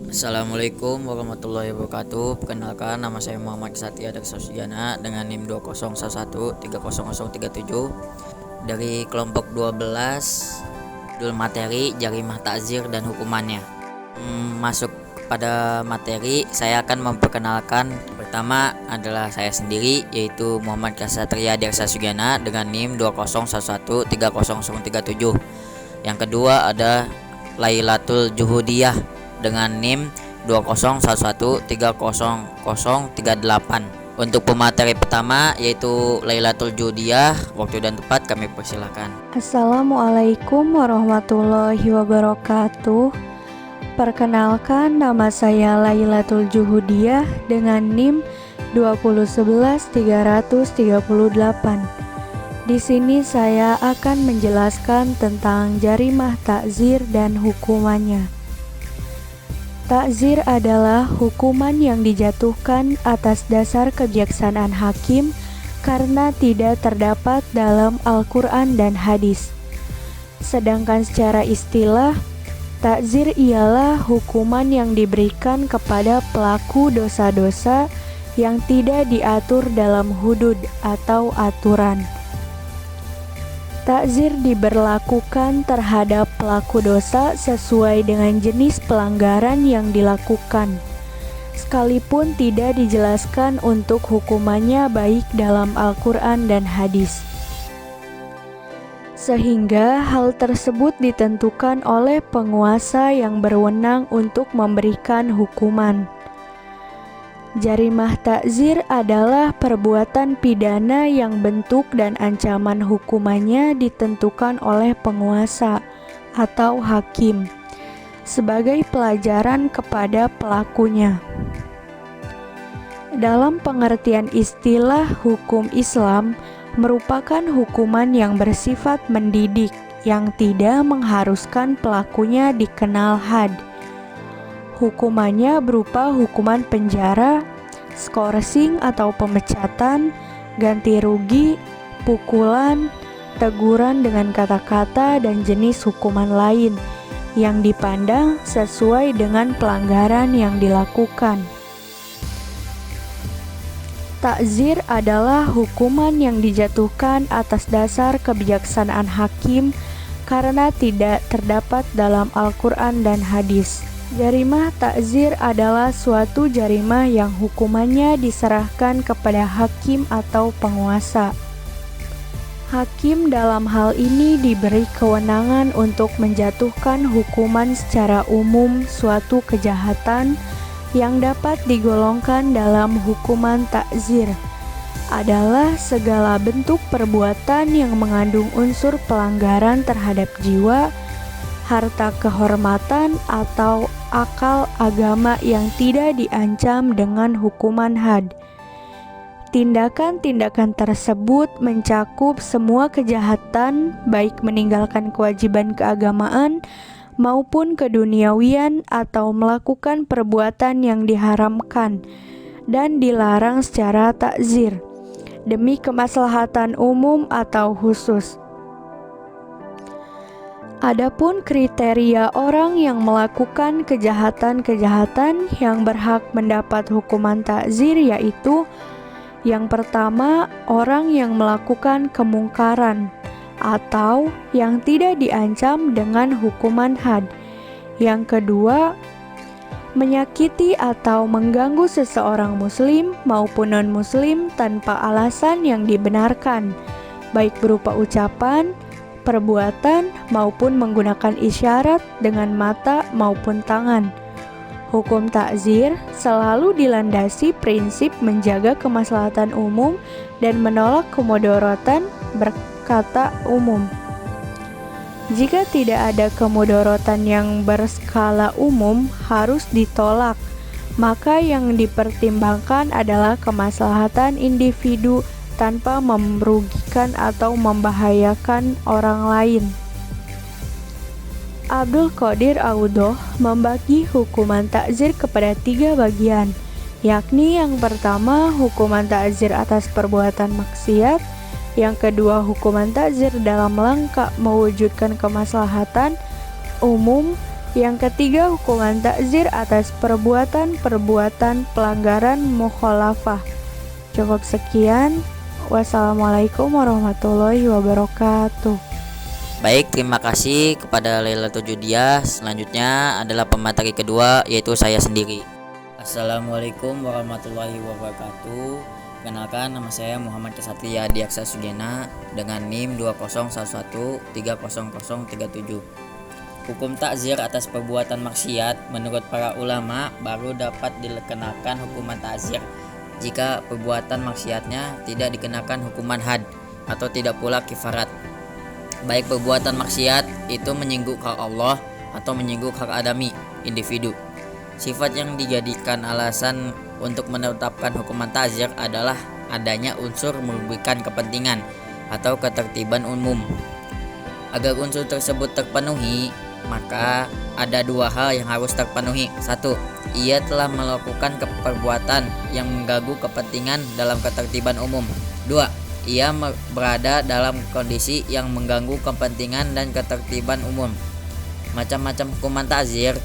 Assalamualaikum warahmatullahi wabarakatuh. Perkenalkan, nama saya Muhammad Satya Darsa Sujana dengan NIM 201130037 dari kelompok 12 judul materi Jarimah Takzir dan Hukumannya. Masuk pada materi, saya akan memperkenalkan. Pertama adalah saya sendiri, yaitu Muhammad Satya Darsa Sujana dengan NIM 201130037. Yang kedua ada Lailatul Juhudiyah dengan NIM 201130038. Untuk pemateri pertama yaitu Lailatul Juhudiyah, waktu dan tempat kami persilahkan. Assalamualaikum warahmatullahi wabarakatuh. Perkenalkan, nama saya Lailatul Juhudiyah dengan NIM 2011338. Di sini saya akan menjelaskan tentang jarimah takzir dan hukumannya. Takzir adalah hukuman yang dijatuhkan atas dasar kebijaksanaan hakim karena tidak terdapat dalam Al-Quran dan hadis. Sedangkan secara istilah, takzir ialah hukuman yang diberikan kepada pelaku dosa-dosa yang tidak diatur dalam hudud atau aturan. Takzir diberlakukan terhadap pelaku dosa sesuai dengan jenis pelanggaran yang dilakukan, sekalipun tidak dijelaskan untuk hukumannya baik dalam Al-Quran dan hadis. Sehingga hal tersebut ditentukan oleh penguasa yang berwenang untuk memberikan hukuman. Jarimah takzir adalah perbuatan pidana yang bentuk dan ancaman hukumannya ditentukan oleh penguasa atau hakim sebagai pelajaran kepada pelakunya. Dalam pengertian istilah hukum Islam, merupakan hukuman yang bersifat mendidik yang tidak mengharuskan pelakunya dikenal had. Hukumannya berupa hukuman penjara, skorsing atau pemecatan, ganti rugi, pukulan, teguran dengan kata-kata, dan jenis hukuman lain yang dipandang sesuai dengan pelanggaran yang dilakukan. Takzir adalah hukuman yang dijatuhkan atas dasar kebijaksanaan hakim karena tidak terdapat dalam Al-Quran dan hadis. Jarimah takzir adalah suatu jarimah yang hukumannya diserahkan kepada hakim atau penguasa. Hakim dalam hal ini diberi kewenangan untuk menjatuhkan hukuman secara umum suatu kejahatan yang dapat digolongkan dalam hukuman takzir adalah segala bentuk perbuatan yang mengandung unsur pelanggaran terhadap jiwa, harta kehormatan, atau akal agama yang tidak diancam dengan hukuman had. Tindakan-tindakan tersebut mencakup semua kejahatan, baik meninggalkan kewajiban keagamaan maupun keduniawian atau melakukan perbuatan yang diharamkan dan dilarang secara takzir demi kemaslahatan umum atau khusus. Adapun kriteria orang yang melakukan kejahatan-kejahatan yang berhak mendapat hukuman takzir yaitu: yang pertama, orang yang melakukan kemungkaran atau yang tidak diancam dengan hukuman had. Yang kedua, menyakiti atau mengganggu seseorang muslim maupun non-muslim tanpa alasan yang dibenarkan, baik berupa ucapan, perbuatan, maupun menggunakan isyarat dengan mata maupun tangan. Hukum takzir selalu dilandasi prinsip menjaga kemaslahatan umum dan menolak kemudorotan berkata umum. Jika tidak ada kemudorotan yang berskala umum harus ditolak, maka yang dipertimbangkan adalah kemaslahatan individu tanpa merugikan atau membahayakan orang lain. Abdul Qadir Audoh membagi hukuman takzir kepada 3 bagian, yakni yang pertama hukuman takzir atas perbuatan maksiat, yang kedua hukuman takzir dalam rangka mewujudkan kemaslahatan umum, Yang ketiga, hukuman takzir atas perbuatan-perbuatan pelanggaran mukhalafah. Cukup sekian. Wassalamualaikum warahmatullahi wabarakatuh. Baik, terima kasih kepada Lailatul Judiah. Selanjutnya adalah pemateri kedua, yaitu saya sendiri. Assalamualaikum warahmatullahi wabarakatuh. Kenalkan, nama saya Muhammad Kesatria Diaksa Sugena dengan NIM 2011130037. Hukum takzir atas perbuatan maksiat menurut para ulama baru dapat dikenakan hukuman takzir jika perbuatan maksiatnya tidak dikenakan hukuman had atau tidak pula kifarat. Baik perbuatan maksiat itu menyinggung hak Allah atau menyinggung hak adami individu. Sifat yang dijadikan alasan untuk menetapkan hukuman takzir adalah adanya unsur merugikan kepentingan atau ketertiban umum. Agar unsur tersebut terpenuhi, maka ada dua hal yang harus terpenuhi. 1. Ia telah melakukan perbuatan yang mengganggu kepentingan dalam ketertiban umum. 2. Ia berada dalam kondisi yang mengganggu kepentingan dan ketertiban umum. Macam-macam hukuman takzir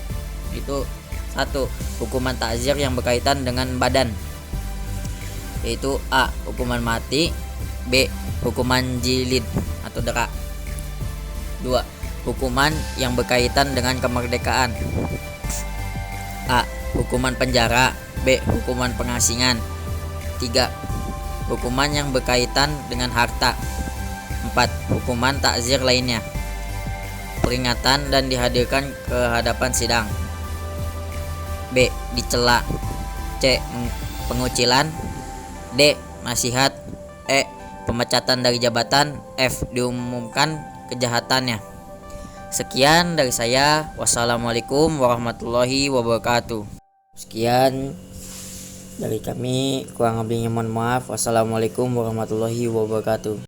itu: 1. Hukuman takzir yang berkaitan dengan badan, yaitu A. Hukuman mati, B. Hukuman jilid atau dera. 2. Hukuman yang berkaitan dengan kemerdekaan, A. Hukuman penjara, B. Hukuman pengasingan. 3. Hukuman yang berkaitan dengan harta. 4. Hukuman takzir lainnya: peringatan dan dihadirkan ke hadapan sidang, B. Dicela, C. Pengucilan, D. Nasihat, E. Pemecatan dari jabatan, F. Diumumkan kejahatannya. Sekian dari saya. Wassalamualaikum warahmatullahi wabarakatuh. Sekian dari kami, kurang lebihnya mohon maaf. Wassalamualaikum warahmatullahi wabarakatuh.